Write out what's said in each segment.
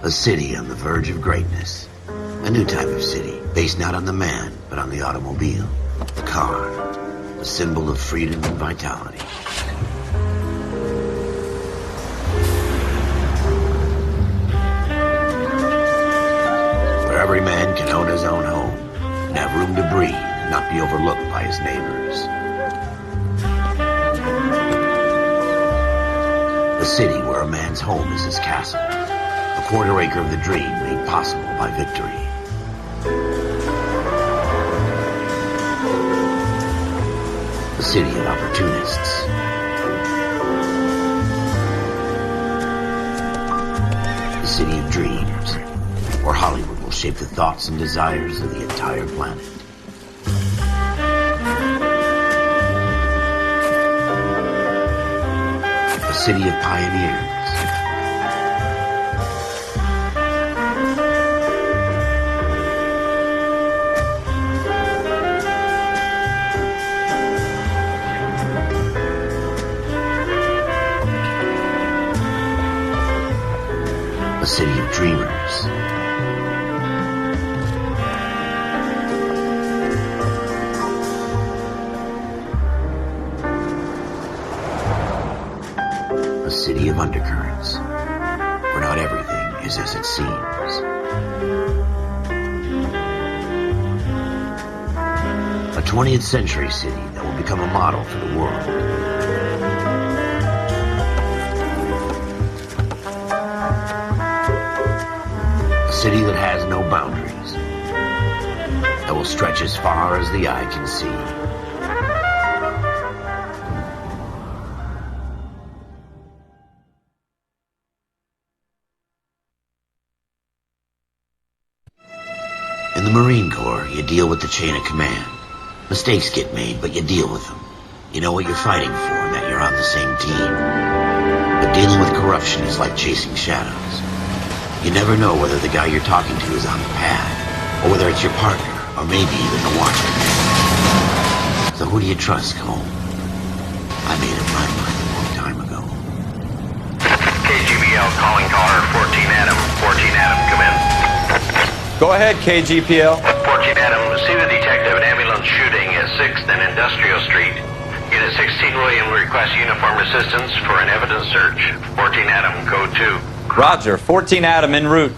A city on the verge of greatness. A new type of city, based not on the man, but on the automobile. The car. The symbol of freedom and vitality. Where every man can own his own home, and have room to breathe, and not be overlooked by his neighbors. A city where a man's home is his castle. A quarter acre of the dream made possible by victory. A city of opportunists. A city of dreams, where Hollywood will shape the thoughts and desires of the entire planet. A city of pioneers. A city of dreamers. A city of undercurrents, where not everything is as it seems. A 20th century city that will become a model for the world. A city that has no boundaries, that will stretch as far as the eye can see. In the Marine Corps, you deal with the chain of command. Mistakes get made, but you deal with them. You know what you're fighting for and that you're on the same team. But dealing with corruption is like chasing shadows. You never know whether the guy you're talking to is on the pad, or whether it's your partner, or maybe even the watchman. So who do you trust, Cole? I made up my mind a long time ago. KGBL calling caller 14 Adam. 14 Adam, come in. Go ahead, KGPL. 14 Adam, see the detective, an ambulance shooting at 6th and Industrial Street. Unit 16 William requests uniform assistance for an evidence search. 14 Adam, code 2. Roger, 14 Adam en route.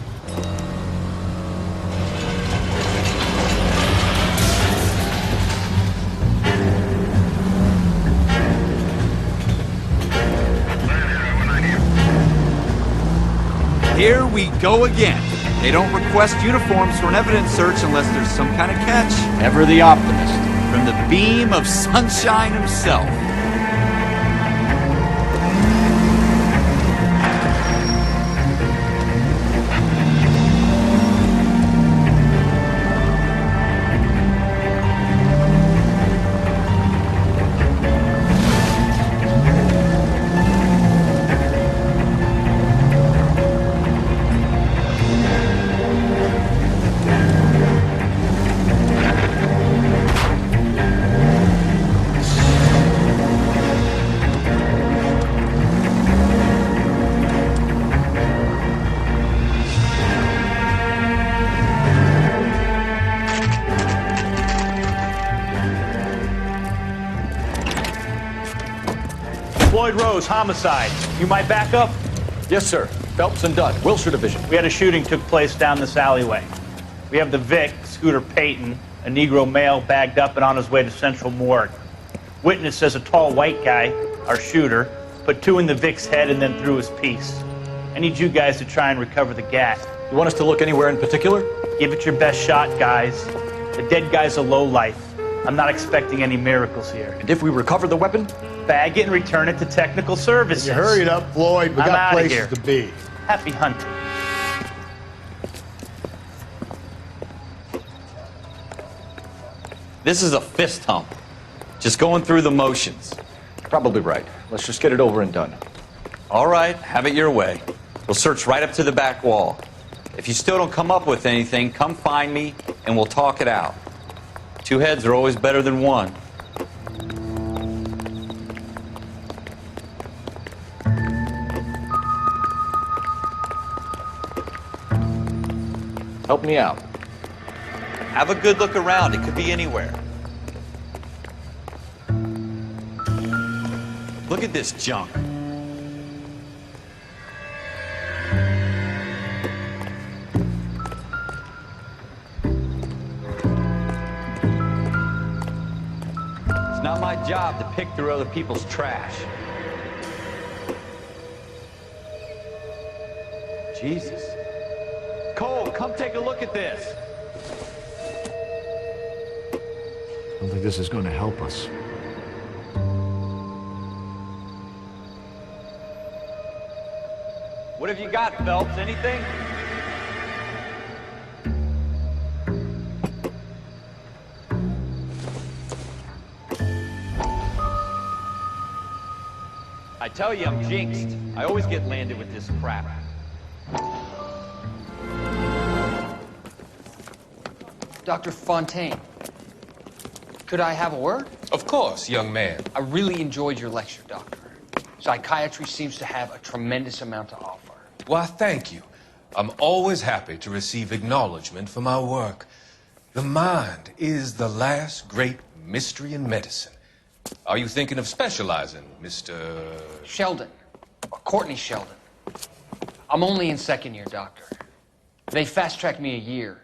Here we go again. They don't request uniforms for an evidence search unless there's some kind of catch. Ever the optimist. From the beam of sunshine himself. Floyd Rose, homicide. You might back up? Yes, sir. Phelps and Dunn, Wilshire Division. We had a shooting took place down this alleyway. We have the Vic, Scooter Payton, a Negro male bagged up and on his way to Central Morgue. Witness says a tall white guy, our shooter, put 2 in the Vic's head and then threw his piece. I need you guys to try and recover the gat. You want us to look anywhere in particular? Give it your best shot, guys. The dead guy's a lowlife. I'm not expecting any miracles here. And if we recover the weapon? Bag it and return it to technical services. You hurry it up, Floyd. We I'm got outta places here. to be. Happy hunting. This is a fist hump. Just going through the motions. Probably right. Let's just get it over and done. All right, have it your way. We'll search right up to the back wall. If you still don't come up with anything, come find me and we'll talk it out. 2 heads are always better than 1. Help me out. Have a good look around. It could be anywhere. Look at this junk. It's not my job to pick through other people's trash. Jesus. Cole, come take a look at this. I don't think this is going to help us. What have you got, Phelps? Anything? I tell you, I'm jinxed. I always get landed with this crap. Dr. Fontaine, could I have a word? Of course, young man. I really enjoyed your lecture, Doctor. Psychiatry seems to have a tremendous amount to offer. Why, thank you. I'm always happy to receive acknowledgement for my work. The mind is the last great mystery in medicine. Are you thinking of specializing, Mr. Sheldon, or Courtney Sheldon. I'm only in second year, Doctor. They fast-tracked me a year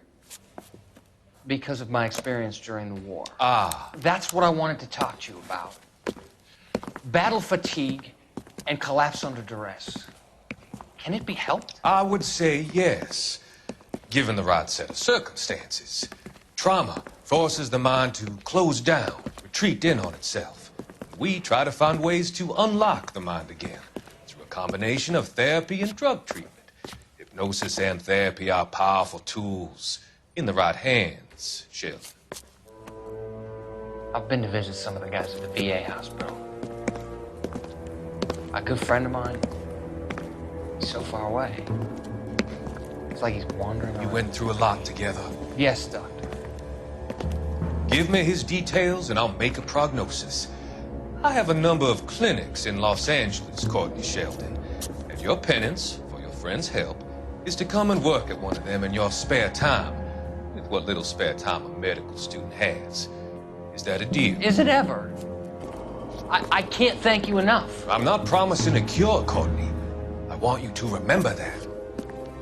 because of my experience during the war. Ah. That's what I wanted to talk to you about. Battle fatigue and collapse under duress. Can it be helped? I would say yes, given the right set of circumstances. Trauma forces the mind to close down, retreat in on itself. We try to find ways to unlock the mind again through a combination of therapy and drug treatment. Hypnosis and therapy are powerful tools in the right hands, Sheldon. I've been to visit some of the guys at the VA hospital. A good friend of mine, he's so far away. It's like he's wandering around. You went through a lot together. Yes, Doctor. Give me his details and I'll make a prognosis. I have a number of clinics in Los Angeles, Courtney Sheldon, and your penance for your friend's help is to come and work at one of them in your spare time, with what little spare time a medical student has. Is that a deal? Is it ever? I can't thank you enough. I'm not promising a cure, Courtney. I want you to remember that.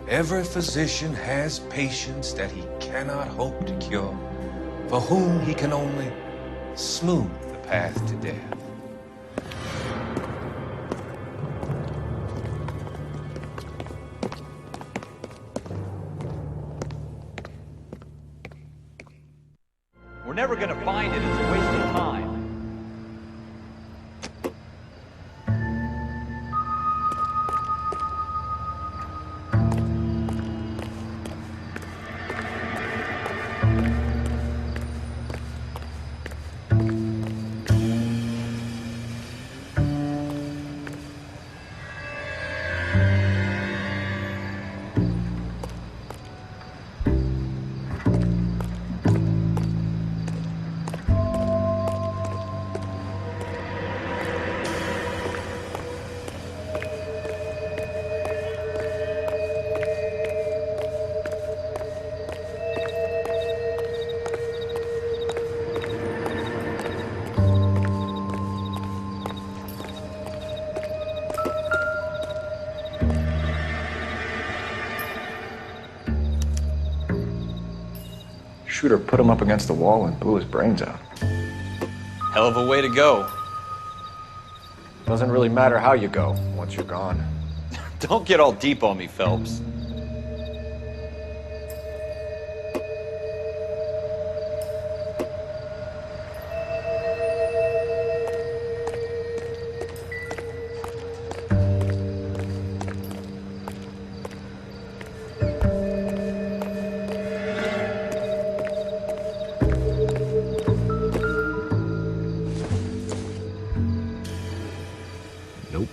Every physician has patients that he cannot hope to cure, for whom he can only smooth the path to death. We're never going to find it. It's a waste of time. Shooter put him up against the wall and blew his brains out. Hell of a way to go. Doesn't really matter how you go once you're gone. Don't get all deep on me, Phelps. Nope.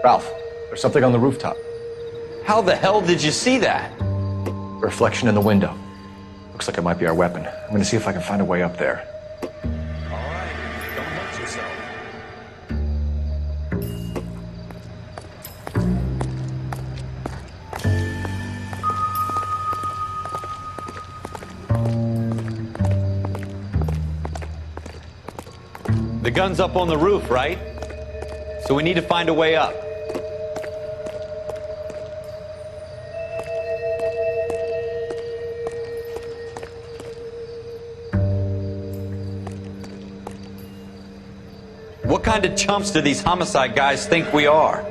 Ralph, there's something on the rooftop. How the hell did you see that? A reflection in the window. Looks like it might be our weapon. I'm gonna see if I can find a way up there. All right, don't hurt yourself. The gun's up on the roof, right? So we need to find a way up. What kind of chumps do these homicide guys think we are?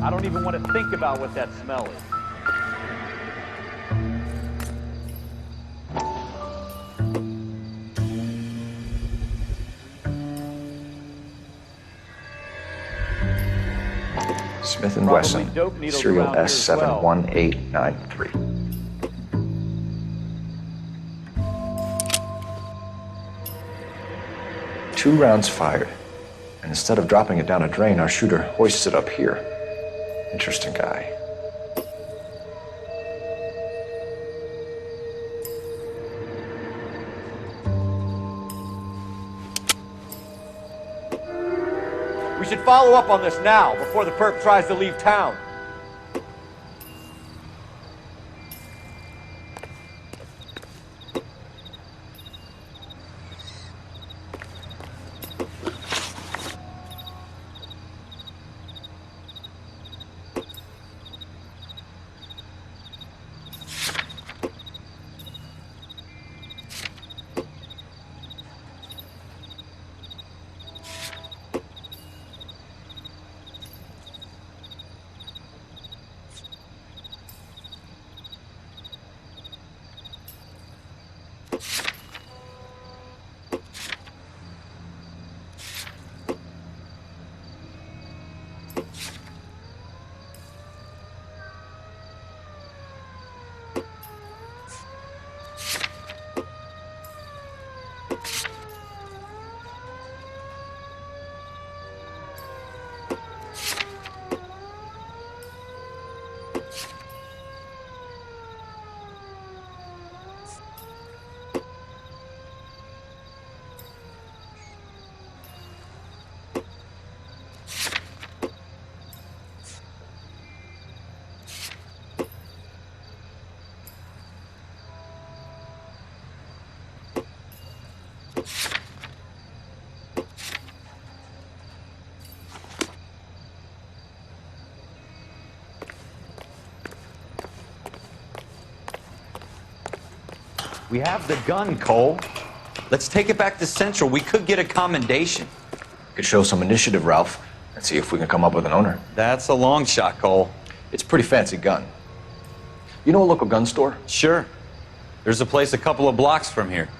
I don't even want to think about what that smell is. Smith & Probably Wesson, dope needles serial around here as well. S71893. Two rounds fired, and instead of dropping it down a drain, our shooter hoists it up here. Interesting guy. We should follow up on this now, before the perp tries to leave town. We have the gun, Cole. Let's take it back to Central. We could get a commendation. Could show some initiative, Ralph, and see if we can come up with an owner. That's a long shot, Cole. It's a pretty fancy gun. You know a local gun store? Sure. There's a place a couple of blocks from here.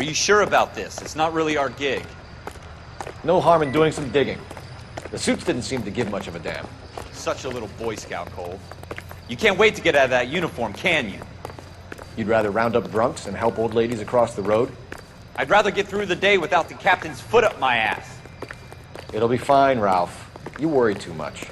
Are you sure about this? It's not really our gig. No harm in doing some digging. The suits didn't seem to give much of a damn. Such a little Boy Scout, Cole. You can't wait to get out of that uniform, can you? You'd rather round up drunks and help old ladies across the road? I'd rather get through the day without the captain's foot up my ass. It'll be fine, Ralph. You worry too much.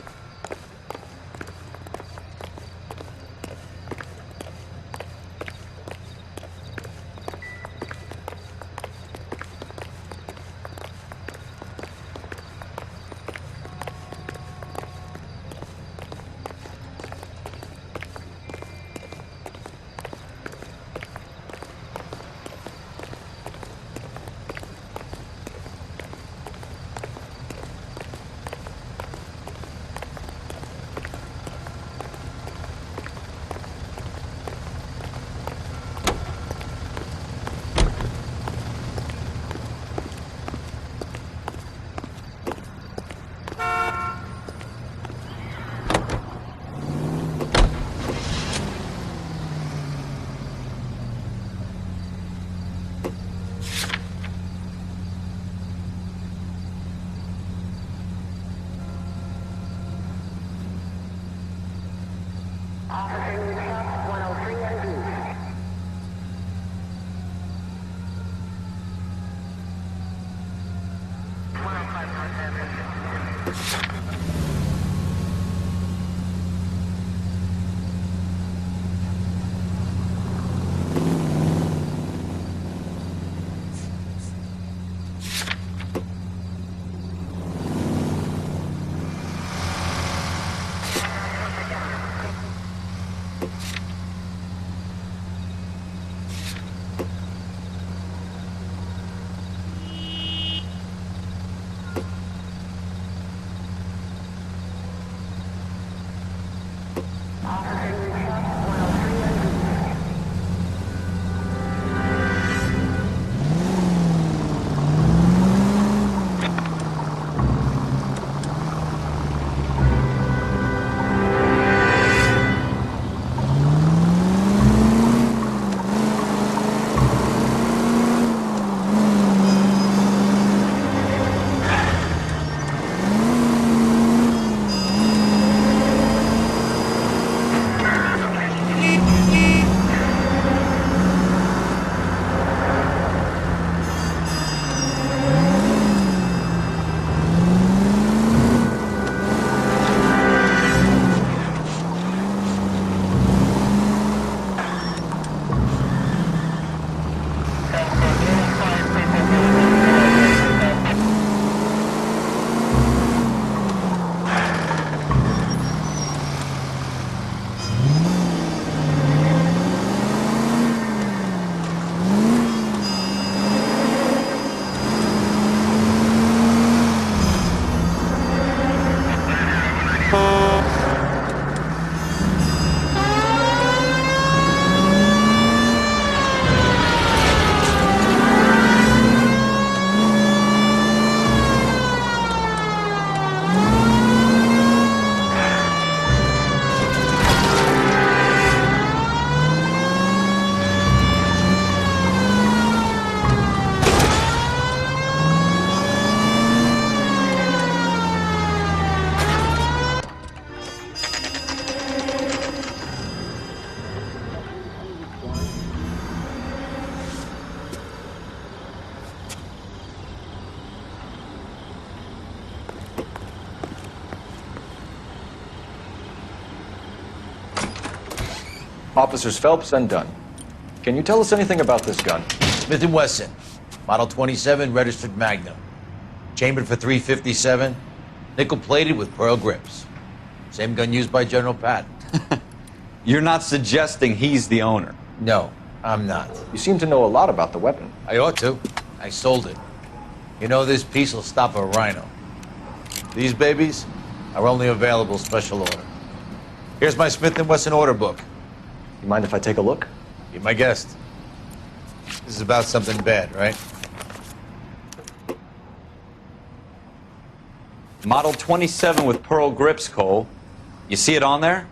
Officers Phelps and Dunn. Can you tell us anything about this gun? Smith & Wesson, Model 27, registered Magnum. Chambered for .357, nickel-plated with pearl grips. Same gun used by General Patton. You're not suggesting he's the owner? No, I'm not. You seem to know a lot about the weapon. I ought to. I sold it. You know, this piece will stop a rhino. These babies are only available special order. Here's my Smith & Wesson order book. You mind if I take a look? Be my guest. This is about something bad, right? Model 27 with pearl grips, Cole. You see it on there?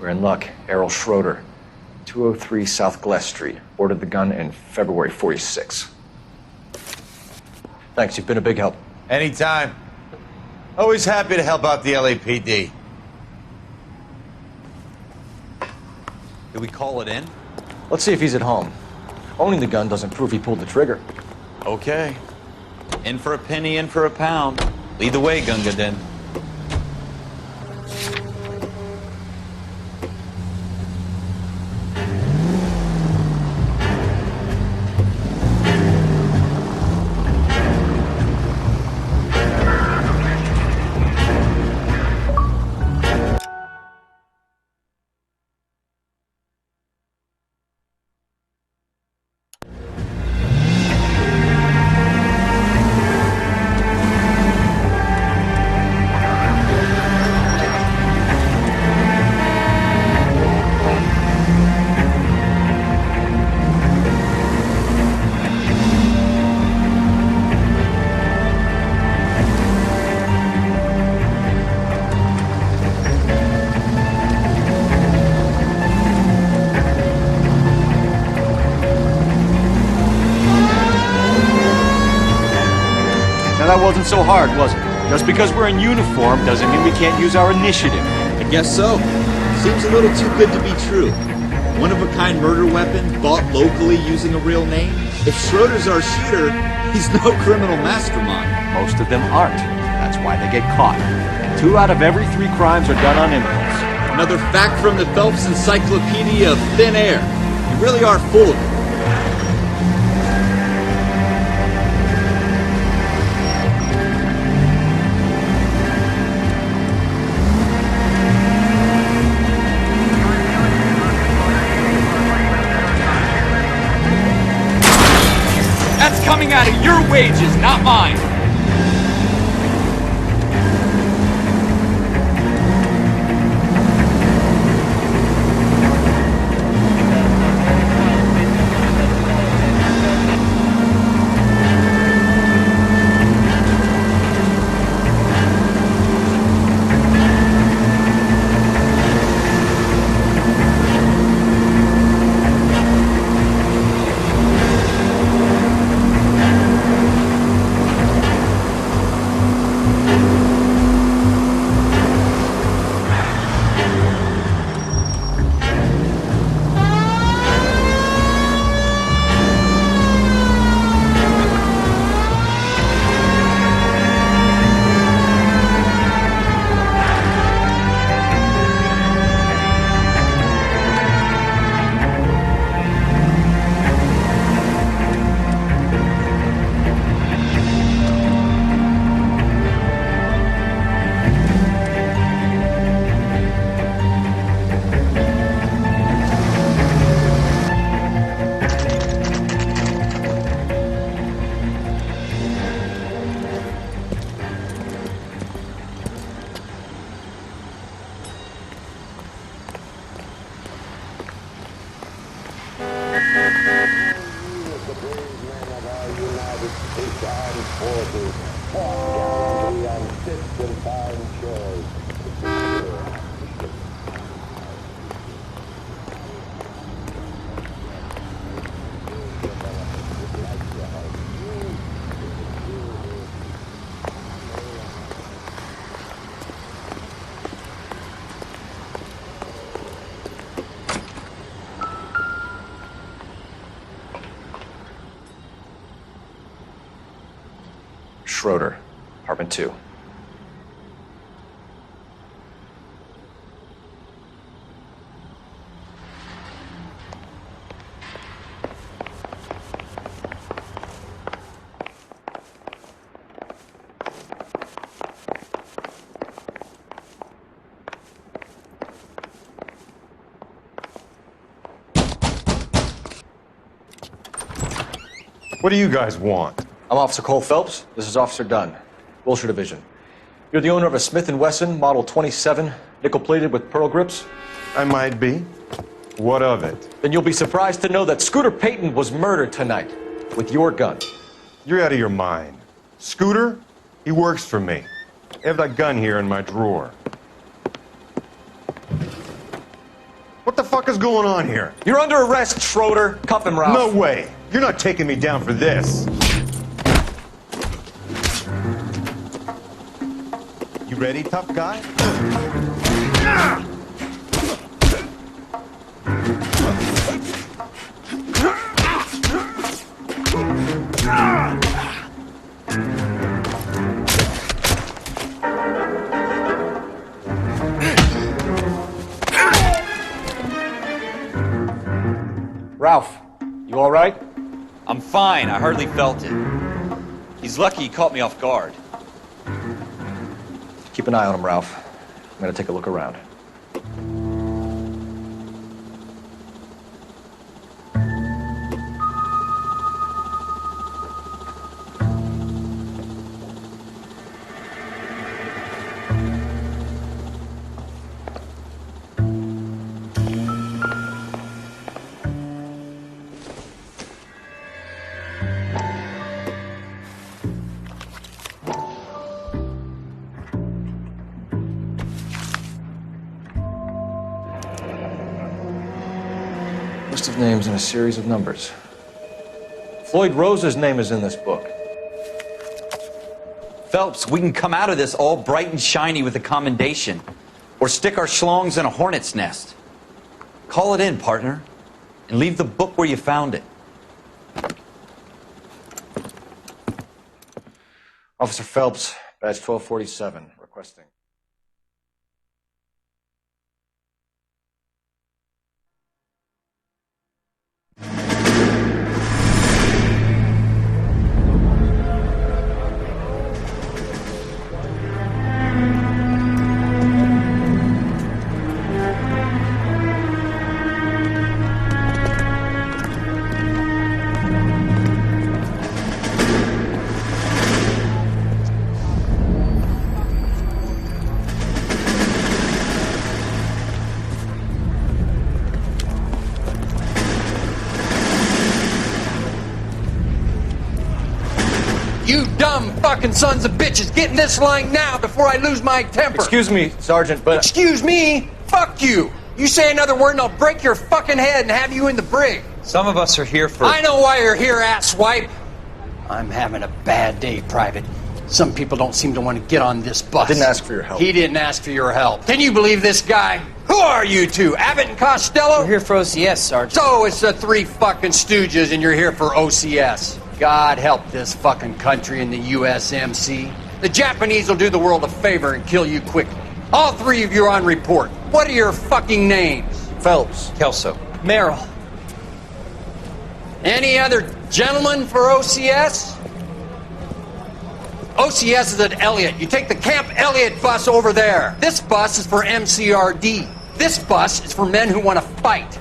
We're in luck. Errol Schroeder, 203 South Glass Street. Ordered the gun in February 46. Thanks, you've been a big help. Anytime. Always happy to help out the LAPD. Did we call it in? Let's see if he's at home. Owning the gun doesn't prove he pulled the trigger. Okay. In for a penny, in for a pound. Lead the way, Gunga Din. That wasn't so hard, was it? Just because we're in uniform doesn't mean we can't use our initiative. I guess so. Seems a little too good to be true. One-of-a-kind murder weapon bought locally using a real name? If Schroeder's our shooter, he's no criminal mastermind. Most of them aren't. That's why they get caught. And 2 out of every 3 crimes are done on impulse. Another fact from the Phelps Encyclopedia of Thin Air. You really are full of it. That's coming out of your wages, not mine. Schroeder, apartment 2. What do you guys want? I'm Officer Cole Phelps. This is Officer Dunn, Wilshire Division. You're the owner of a Smith & Wesson Model 27, nickel-plated with pearl grips? I might be. What of it? Then you'll be surprised to know that Scooter Payton was murdered tonight with your gun. You're out of your mind. Scooter? He works for me. I have that gun here in my drawer. fuck is going on here? You're under arrest, Schroeder. Cuff him, Ralph. No way. You're not taking me down for this. You ready, tough guy? Ralph, you all right? I'm fine. I hardly felt it. He's lucky he caught me off guard. Keep an eye on him, Ralph. I'm gonna take a look around. List of names and a series of numbers. Floyd Rose's name is in this book. Phelps, we can come out of this all bright and shiny with a commendation. Or stick our schlongs in a hornet's nest. Call it in, partner. And leave the book where you found it. Officer Phelps, badge 1247, requesting. You dumb fucking sons of bitches, get in this line now before I lose my temper. Excuse me, Sergeant, but... Excuse me? Fuck you. You say another word and I'll break your fucking head and have you in the brig. Some of us are here for... I know why you're here, asswipe. I'm having a bad day, Private. Some people don't seem to want to get on this bus. Didn't ask for your help. He didn't ask for your help. Can you believe this guy? Who are you two? Abbott and Costello? We're here for OCS, Sergeant. So it's the three fucking stooges and you're here for OCS. God help this fucking country and the USMC. The Japanese will do the world a favor and kill you quickly. All three of you are on report. What are your fucking names? Phelps. Kelso. Merrill. Any other gentlemen for OCS? OCS is at Elliott. You take the Camp Elliott bus over there. This bus is for MCRD. This bus is for men who want to fight.